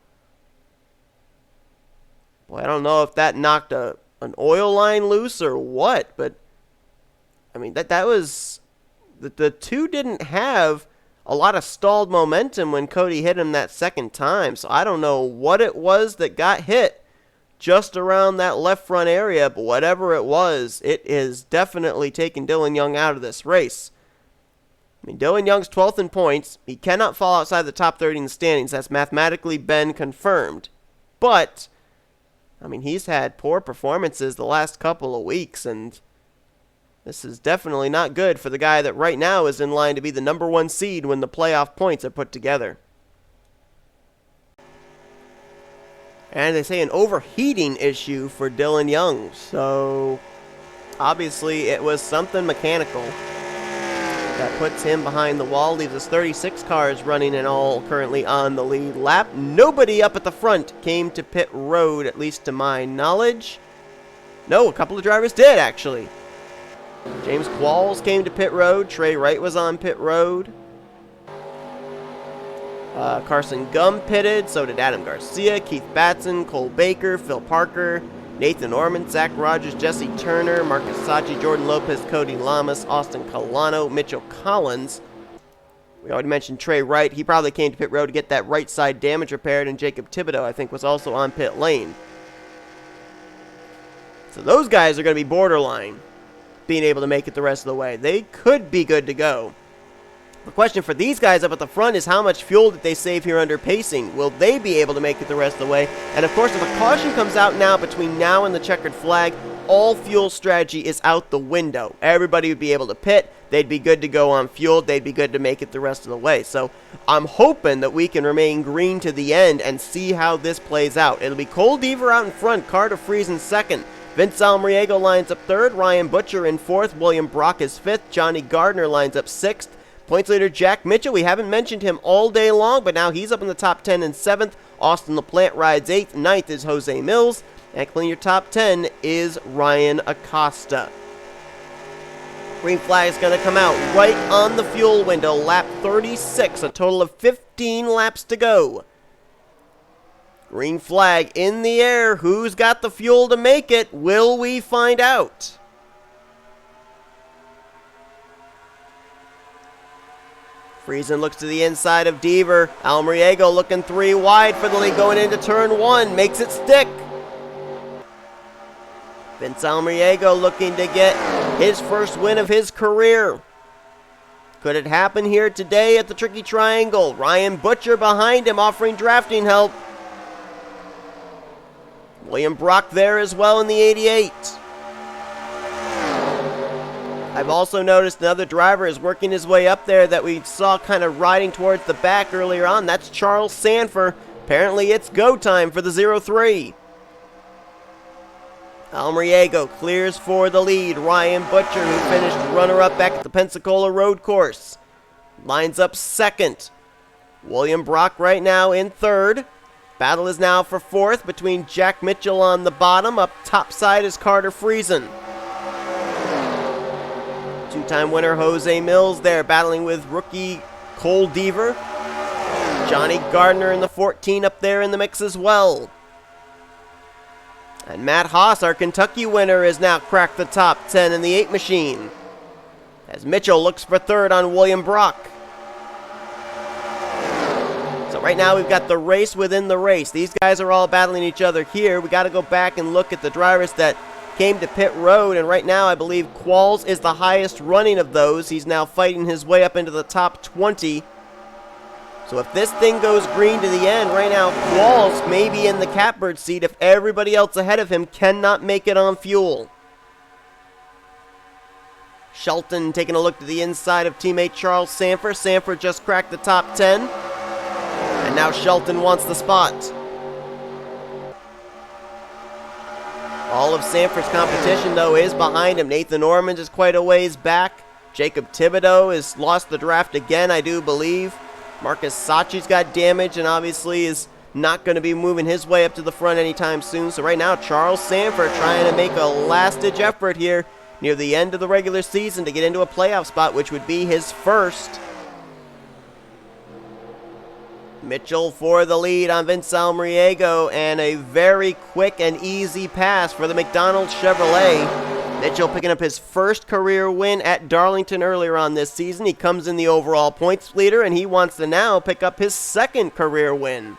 Boy, I don't know if that knocked an oil line loose or what, but I mean, that was... The two didn't have a lot of stalled momentum when Cody hit him that second time, so I don't know what it was that got hit just around that left front area, but whatever it was, it is definitely taking Dylan Young out of this race. I mean, Dylan Young's 12th in points. He cannot fall outside the top 30 in the standings. That's mathematically been confirmed. But, I mean, he's had poor performances the last couple of weeks, and this is definitely not good for the guy that right now is in line to be the number 1 seed when the playoff points are put together. And they say an overheating issue for Dylan Young. So, obviously, it was something mechanical that puts him behind the wall, leaves us 36 cars running and all currently on the lead lap. Nobody up at the front came to pit road, at least to my knowledge. No, a couple of drivers did, actually. James Qualls came to pit road. T Wright was on pit road. Carson Gum pitted, so did Adam Garcia, Keith Batson, Cole Baker, Phil Parker, Nathan Ormond, Zach Rogers, Jesse Turner, M Saatchi, Jordan Lopez, Cody Llamas, Austin Kolano, Mitchell Collins. We already mentioned T Wright. He probably came to pit road to get that right side damage repaired, and J Thibodeaux, I think, was also on pit lane. So those guys are going to be borderline being able to make it the rest of the way. They could be good to go. The question for these guys up at the front is how much fuel did they save here under pacing? Will they be able to make it the rest of the way? And of course, if a caution comes out now between now and the checkered flag, all fuel strategy is out the window. Everybody would be able to pit. They'd be good to go on fuel. They'd be good to make it the rest of the way. So I'm hoping that we can remain green to the end and see how this plays out. It'll be Cole Deaver out in front, Carter Friesen second. Vince Almariego lines up third, Ryan Butcher in fourth, William Brock is fifth, J Gardner lines up sixth. Points leader Jack Mitchell, we haven't mentioned him all day long, but now he's up in the top 10 in 7th. Austin LaPlante rides 8th. 9th is Jose Mills. And clean your top 10 is Ryan Acosta. Green flag is going to come out right on the fuel window, lap 36, a total of 15 laps to go. Green flag in the air. Who's got the fuel to make it? Will we find out? Friesen looks to the inside of Deaver. Almariego looking 3 wide for the lead going into turn 1. Makes it stick. Vince Almariego looking to get his first win of his career. Could it happen here today at the Tricky Triangle? Ryan Butcher behind him offering drafting help. William Brock there as well in the 88. I've also noticed another driver is working his way up there that we saw kind of riding towards the back earlier on. That's Charles Sandfer. Apparently it's go time for the 0-3. Almariego clears for the lead. Ryan Butcher, who finished runner-up back at the Pensacola Road Course, lines up second. William Brock right now in third. Battle is now for fourth between Jack Mitchell on the bottom. Up top side is Carter Friesen. Two-time winner Jose Mills there battling with rookie Cole Deaver. Johnny Gardner in the 14 up there in the mix as well. And Matt Haas, our Kentucky winner, has now cracked the top 10 in the 8 machine, as Mitchell looks for third on William Brock. So right now we've got the race within the race. These guys are all battling each other here. We got to go back and look at the drivers that came to pit road, and right now I believe Qualls is the highest running of those. He's now fighting his way up into the top 20. So if this thing goes green to the end, right now Qualls may be in the catbird seat if everybody else ahead of him cannot make it on fuel. Shelton taking a look to the inside of teammate Charles Sandfer. Sandfer just cracked the top 10. And now Shelton wants the spot. All of Sanford's competition, though, is behind him. N Ormond is quite a ways back. Jacob Thibodeaux has lost the draft again, I do believe. Marcus Saatchi's got damage and obviously is not going to be moving his way up to the front anytime soon. So right now, Charles Sandfer trying to make a last-ditch effort here near the end of the regular season to get into a playoff spot, which would be his first. Mitchell for the lead on Vince Almariego, and a very quick and easy pass for the McDonald Chevrolet. Mitchell picking up his first career win at Darlington earlier on this season. He comes in the overall points leader, and he wants to now pick up his second career win.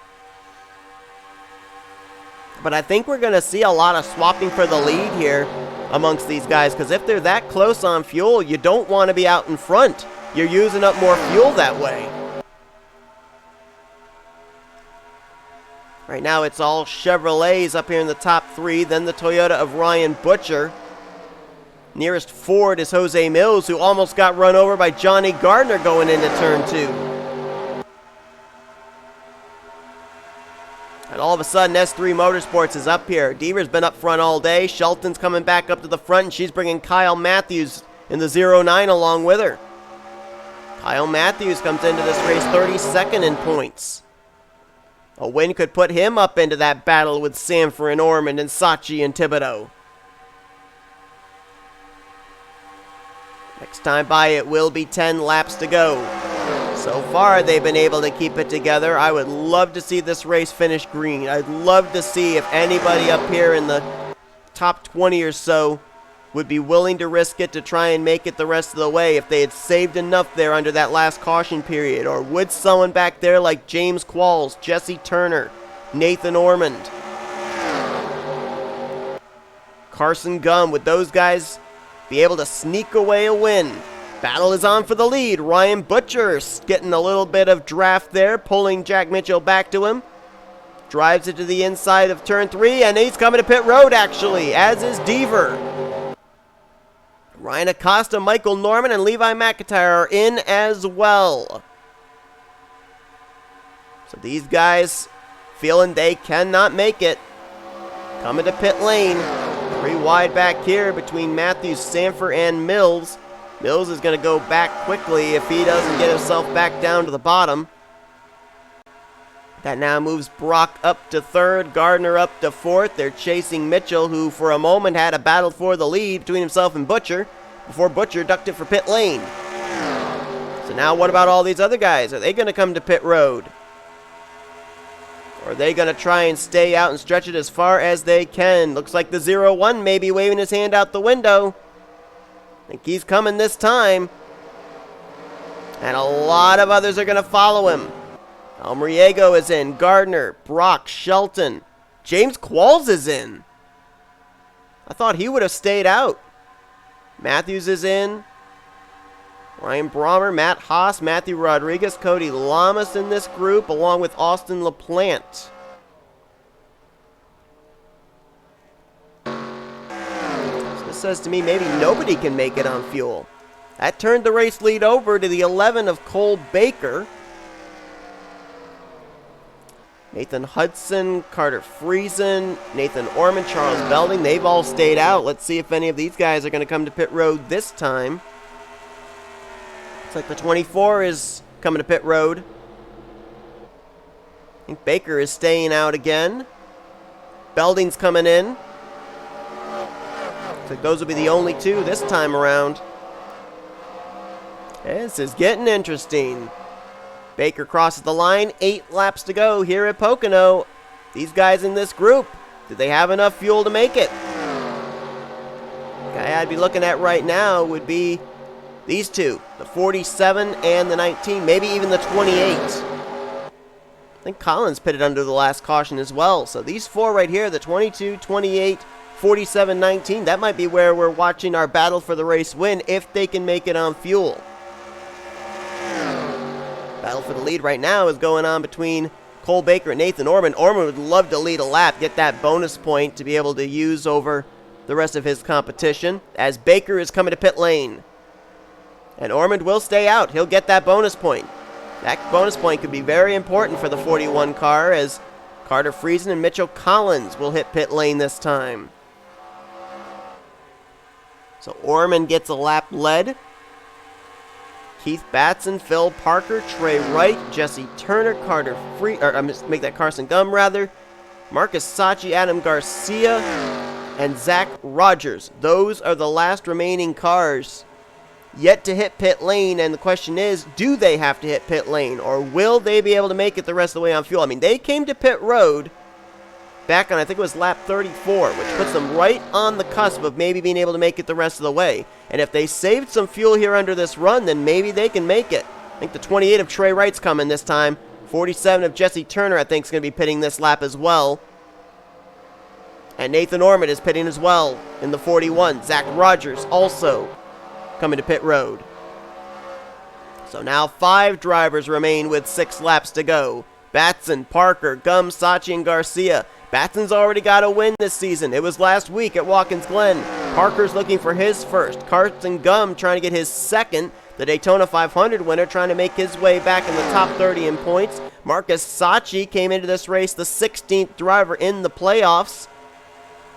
But I think we're going to see a lot of swapping for the lead here amongst these guys, because if they're that close on fuel, you don't want to be out in front. You're using up more fuel that way. Right now it's all Chevrolets up here in the top 3, then the Toyota of Ryan Butcher. Nearest Ford is Jose Mills, who almost got run over by Johnny Gardner going into turn 2. And all of a sudden, S3 Motorsports is up here. Deaver's been up front all day. Shelton's coming back up to the front, and she's bringing Kyle Mathews in the 09 along with her. Kyle Mathews comes into this race 32nd in points. A win could put him up into that battle with Sandfer and Ormond and Saatchi and Thibodeaux. Next time by, it will be 10 laps to go. So far, they've been able to keep it together. I would love to see this race finish green. I'd love to see if anybody up here in the top 20 or so would be willing to risk it to try and make it the rest of the way if they had saved enough there under that last caution period. Or would someone back there like James Qualls, Jesse Turner, Nathan Ormond, Carson Gum, would those guys be able to sneak away a win? Battle is on for the lead. Ryan Butcher getting a little bit of draft there, pulling Jack Mitchell back to him. Drives it to the inside of turn 3, and he's coming to pit road, actually, as is Deaver. Ryan Acosta, Michael Norman, and Levi McIntyre are in as well. So these guys feeling they cannot make it. Coming to pit lane. 3 wide back here between Mathews, Sandfer, and Mills. Mills is going to go back quickly if he doesn't get himself back down to the bottom. That now moves Brock up to 3rd, Gardner up to 4th. They're chasing Mitchell, who for a moment had a battle for the lead between himself and Butcher, before Butcher ducked it for pit lane. So now what about all these other guys? Are they going to come to pit road? Or are they going to try and stay out and stretch it as far as they can? Looks like the 0-1 may be waving his hand out the window. I think he's coming this time. And a lot of others are going to follow him. Almariego is in. Gardner, Brock, Shelton. James Qualls is in. I thought he would have stayed out. Mathews is in. Ryan Brommer, Matt Haas, Matthew Rodriguez, Cody Llamas in this group, along with Austin LaPlante. So this says to me maybe nobody can make it on fuel. That turned the race lead over to the 11 of Cole Baker. Nathan Hudson, Carter Friesen, Nathan Ormond, Charles Belding, they've all stayed out. Let's see if any of these guys are going to come to pit road this time. Looks like the 24 is coming to pit road. I think Baker is staying out again. Belding's coming in. Looks like those will be the only two this time around. This is getting interesting. Baker crosses the line, 8 laps to go here at Pocono. These guys in this group, do they have enough fuel to make it? The guy I'd be looking at right now would be these two, the 47 and the 19, maybe even the 28. I think Collins pitted under the last caution as well. So these four right here, the 22, 28, 47, 19, that might be where we're watching our battle for the race win if they can make it on fuel. Battle for the lead right now is going on between Cole Baker and Nathan Ormond. Ormond would love to lead a lap, get that bonus point to be able to use over the rest of his competition, as Baker is coming to pit lane. And Ormond will stay out. He'll get that bonus point. That bonus point could be very important for the 41 car, as Carter Friesen and Mitchell Collins will hit pit lane this time. So Ormond gets a lap led. Keith Batson, Phil Parker, Trey Wright, Jesse Turner, Carson Gum, Marcus Saatchi, Adam Garcia, and Zach Rogers. Those are the last remaining cars yet to hit pit lane, and the question is, do they have to hit pit lane, or will they be able to make it the rest of the way on fuel? I mean, they came to pit road back on, I think it was lap 34, which puts them right on the cusp of maybe being able to make it the rest of the way. And if they saved some fuel here under this run, then maybe they can make it. I think the 28 of Trey Wright's coming this time. 47 of Jesse Turner, I think, is going to be pitting this lap as well. And Nathan Ormond is pitting as well in the 41. Zach Rogers also coming to pit road. So now 5 drivers remain with 6 laps to go. Batson, Parker, Gum, Saatchi, and Garcia. Batson's already got a win this season. It was last week at Watkins Glen. Parker's looking for his first. Carson Gum trying to get his second. The Daytona 500 winner trying to make his way back in the top 30 in points. Marcus Saatchi came into this race the 16th driver in the playoffs.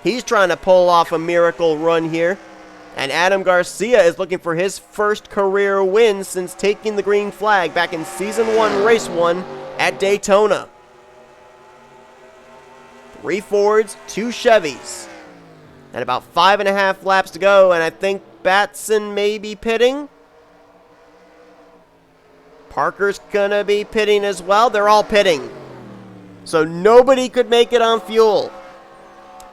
He's trying to pull off a miracle run here. And Adam Garcia is looking for his first career win since taking the green flag back in Season 1, Race 1 at Daytona. 3 Fords, 2 Chevys. And about 5.5 laps to go, and I think Batson may be pitting. Parker's gonna be pitting as well. They're all pitting. So nobody could make it on fuel.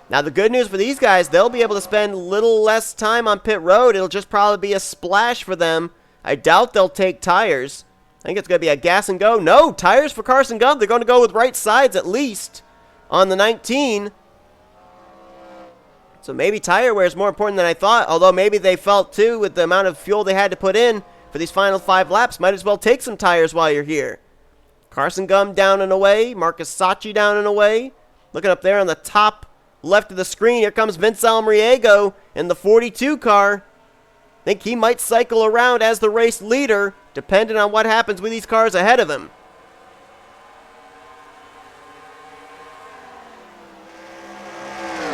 Now the good news for these guys, they'll be able to spend a little less time on pit road. It'll just probably be a splash for them. I doubt they'll take tires. I think it's going to be a gas and go. No, tires for Carson Gum. They're going to go with right sides at least on the 19. So maybe tire wear is more important than I thought. Although maybe they felt too with the amount of fuel they had to put in for these final 5 laps. Might as well take some tires while you're here. Carson Gum down and away. Marcus Saatchi down and away. Looking up there on the top left of the screen, here comes Vince Almariego in the 42 car. I think he might cycle around as the race leader, depending on what happens with these cars ahead of him.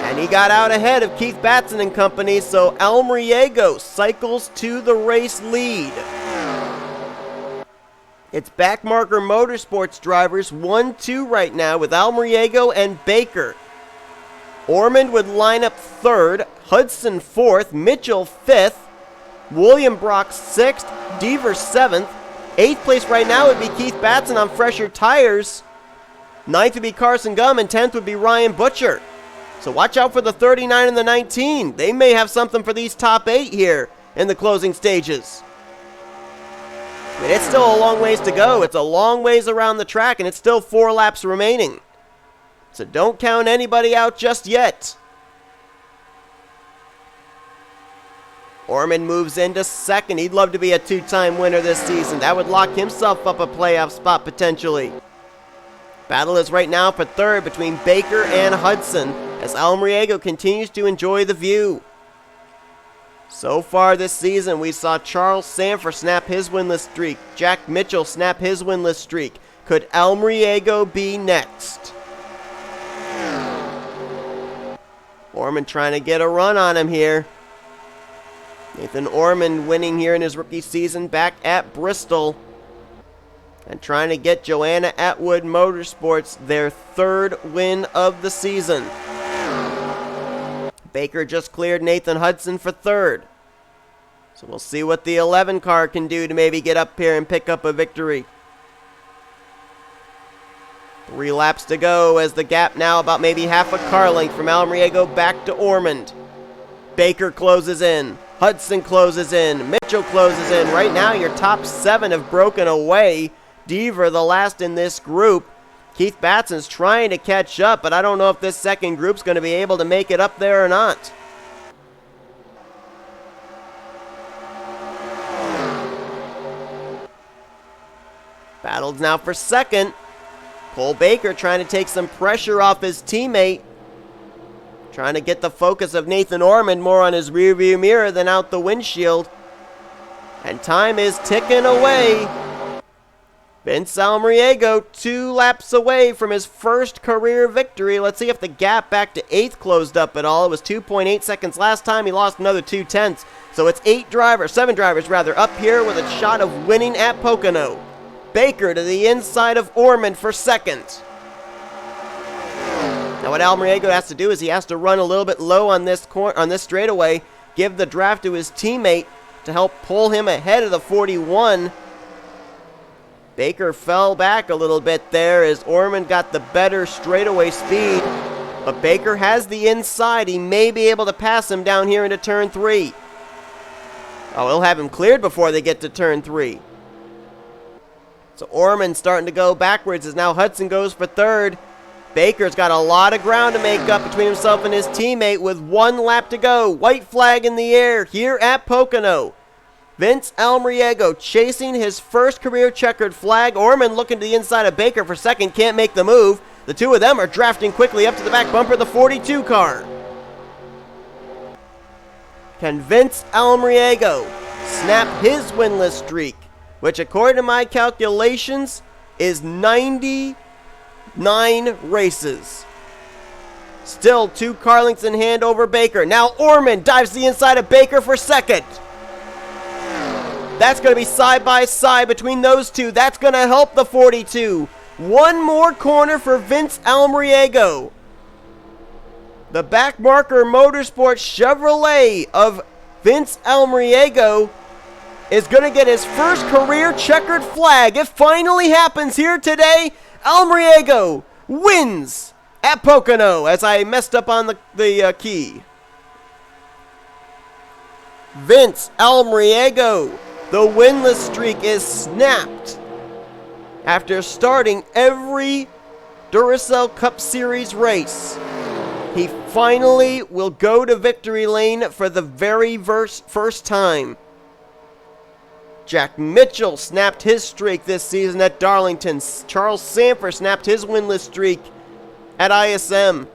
And he got out ahead of Keith Batson and company, so Almariego cycles to the race lead. It's Backmarker Motorsports drivers 1-2 right now with Almariego and Baker. Ormond would line up 3rd, Hudson 4th, Mitchell 5th, William Brock 6th, Deaver 7th. 8th place right now would be Keith Batson on fresher tires. 9th would be Carson Gum, and 10th would be Ryan Butcher. So watch out for the 39 and the 19. They may have something for these top 8 here in the closing stages. I mean, it's still a long ways to go. It's a long ways around the track, and it's still 4 laps remaining. So don't count anybody out just yet. Ormond moves into second. He'd love to be a 2-time winner this season. That would lock himself up a playoff spot potentially. Battle is right now for third between Baker and Hudson as A Almariego continues to enjoy the view. So far this season, we saw Charles Sandfer snap his winless streak. Jack Mitchell snap his winless streak. Could A Almariego be next? Ormond trying to get a run on him here. Nathan Ormond winning here in his rookie season back at Bristol. And trying to get Joanna Atwood Motorsports their 3rd win of the season. Baker just cleared Nathan Hudson for 3rd. So we'll see what the 11 car can do to maybe get up here and pick up a victory. 3 laps to go as the gap now about maybe half a car length from A Almariego back to Ormond. Baker closes in. Hudson closes in. Mitchell closes in. Right now your top 7 have broken away. Deaver, the last in this group. Keith Batson's trying to catch up, but I don't know if this second group's going to be able to make it up there or not. Battles now for second. Cole Baker trying to take some pressure off his teammate. Trying to get the focus of Nathan Ormond more on his rearview mirror than out the windshield. And time is ticking away. Vince Almariego 2 laps away from his first career victory. Let's see if the gap back to 8th closed up at all. It was 2.8 seconds last time. He lost another 2/10. So it's 7 drivers rather, up here with a shot of winning at Pocono. Baker to the inside of Ormond for second. Now what Almariego has to do is he has to run a little bit low on this straightaway, give the draft to his teammate to help pull him ahead of the 41. Baker fell back a little bit there as Ormond got the better straightaway speed. But Baker has the inside. He may be able to pass him down here into turn 3. Oh, he'll have him cleared before they get to turn 3. So Ormond starting to go backwards as now Hudson goes for 3rd. Baker's got a lot of ground to make up between himself and his teammate with 1 lap to go. White flag in the air here at Pocono. Vince Almariego chasing his first career checkered flag. Ormond looking to the inside of Baker for second, can't make the move. The two of them are drafting quickly up to the back bumper of the 42 car. Can Vince Almariego snap his winless streak, which according to my calculations is 99 races. Still 2 car lengths in hand over Baker. Now Ormond dives to the inside of Baker for second. That's going to be side by side between those two. That's going to help the 42. 1 more corner for Vince Almariego. The back marker Motorsports Chevrolet of Vince Almariego is going to get his first career checkered flag. It finally happens here today. Almariego wins at Pocono, as I messed up on the key. Vince Almariego, the winless streak is snapped after starting every Duracell Cup Series race. He finally will go to victory lane for the very first time. Jack Mitchell snapped his streak this season at Darlington. Charles Sandfer snapped his winless streak at ISM.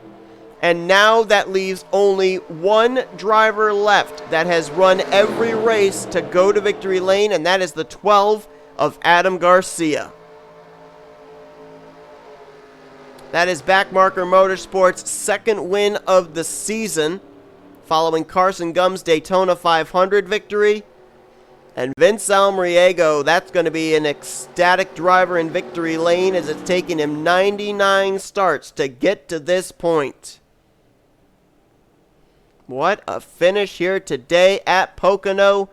And now that leaves only 1 driver left that has run every race to go to victory lane, and that is the 12 of Adam Garcia. That is Backmarker Motorsports' 2nd win of the season, following Carson Gumb's Daytona 500 victory. And Vince Almariego, that's going to be an ecstatic driver in victory lane as it's taken him 99 starts to get to this point. What a finish here today at Pocono.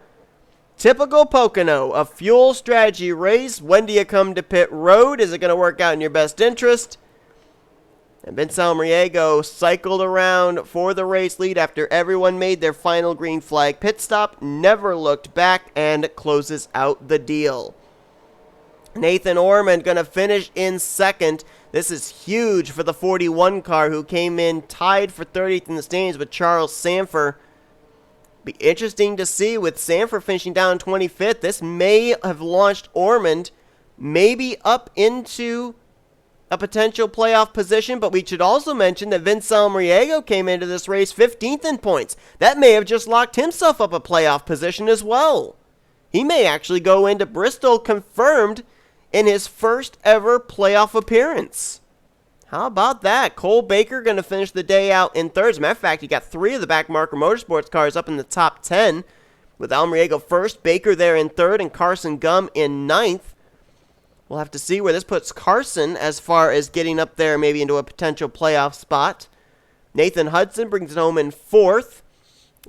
Typical Pocono, a fuel strategy race. When do you come to pit road? Is it going to work out in your best interest? And Vince Almariego cycled around for the race lead after everyone made their final green flag pit stop, never looked back, and closes out the deal. N Ormond going to finish in second. This is huge for the 41 car, who came in tied for 30th in the standings with Charles Sandfer. Be interesting to see with Sandfer finishing down 25th. This may have launched Ormond maybe up into a potential playoff position, but we should also mention that V Almariego came into this race 15th in points. That may have just locked himself up a playoff position as well. He may actually go into Bristol confirmed in his first ever playoff appearance. How about that? Cole Baker going to finish the day out in third. As a matter of fact, he got 3 of the Backmarker Motorsports cars up in the top 10, with Almariego first, Baker there in third, and Carson Gum in ninth. We'll have to see where this puts Carson as far as getting up there maybe into a potential playoff spot. N Hudson brings it home in fourth.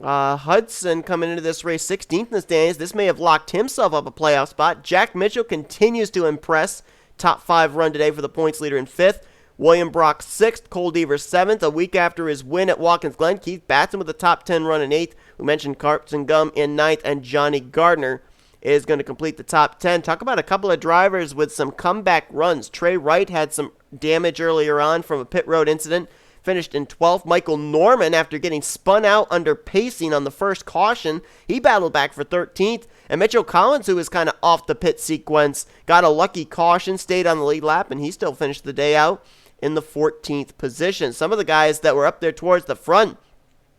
Hudson coming into this race 16th in the standings. This may have locked himself up a playoff spot. Jack Mitchell continues to impress. Top 5 run today for the points leader in 5th. William Brock 6th. Cole Deaver 7th. A week after his win at Watkins Glen, Keith Batson with a top 10 run in 8th. We mentioned Carson Gum in 9th. And Johnny Gardner is going to complete the top 10. Talk about a couple of drivers with some comeback runs. T Wright had some damage earlier on from a pit road incident. Finished in 12th. Michael Norman, after getting spun out under pacing on the first caution, he battled back for 13th. And Mitchell Collins, who was kind of off the pit sequence, got a lucky caution, stayed on the lead lap, and he still finished the day out in the 14th position. Some of the guys that were up there towards the front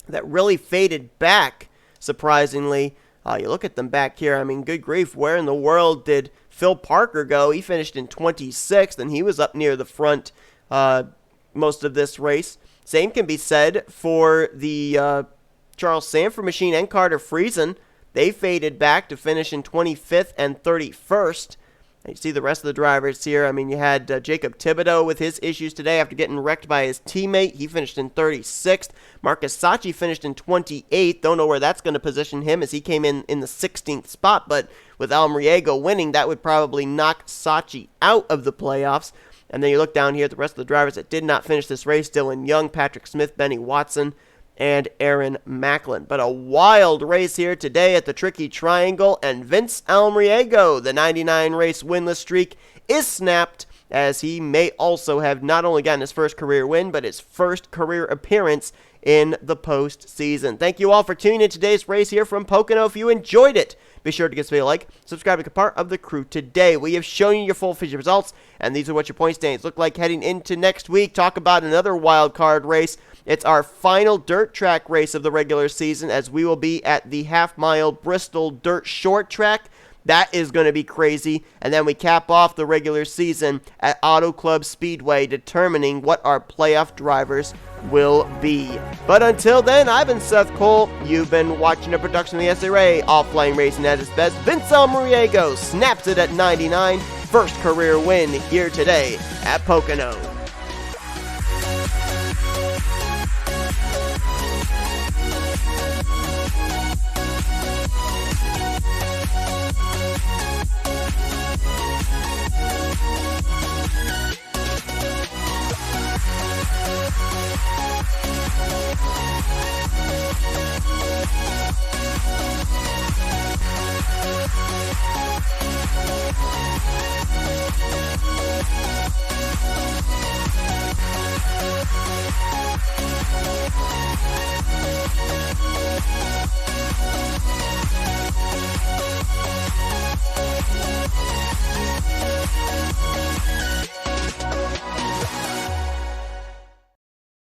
that really faded back, surprisingly. You look at them back here, I mean, good grief, where in the world did Phil Parker go? He finished in 26th, and he was up near the front most of this race. Same can be said for the Charles Sandfer machine and Carter Friesen. They faded back to finish in 25th and 31st. And you see the rest of the drivers here. I mean, you had Jacob Thibodeaux with his issues today after getting wrecked by his teammate. He finished in 36th. M Saatchi finished in 28th. Don't know where that's going to position him, as he came in the 16th spot. But with Almariego winning, that would probably knock Saatchi out of the playoffs. And then you look down here at the rest of the drivers that did not finish this race. Dylan Young, Patrick Smith, Benny Watson, and Aaron Macklin. But a wild race here today at the Tricky Triangle. And V Almariego, the 99 race winless streak, is snapped, as he may also have not only gotten his first career win, but his first career appearance in the postseason. Thank you all for tuning in today's race here from Pocono. If you enjoyed it, be sure to give us a like, subscribe, and become part of the crew today. We have shown you your full feature results, and these are what your point standings look like heading into next week. Talk about another wild card race. It's our final dirt track race of the regular season, as we will be at the half-mile Bristol Dirt Short Track. That is going to be crazy. And then we cap off the regular season at Auto Club Speedway, determining what our playoff drivers will be. But until then, I've been Seth Cole. You've been watching a production of the SRA. Offline racing at its best. V Almariego snaps it at 99. First career win here today at Pocono.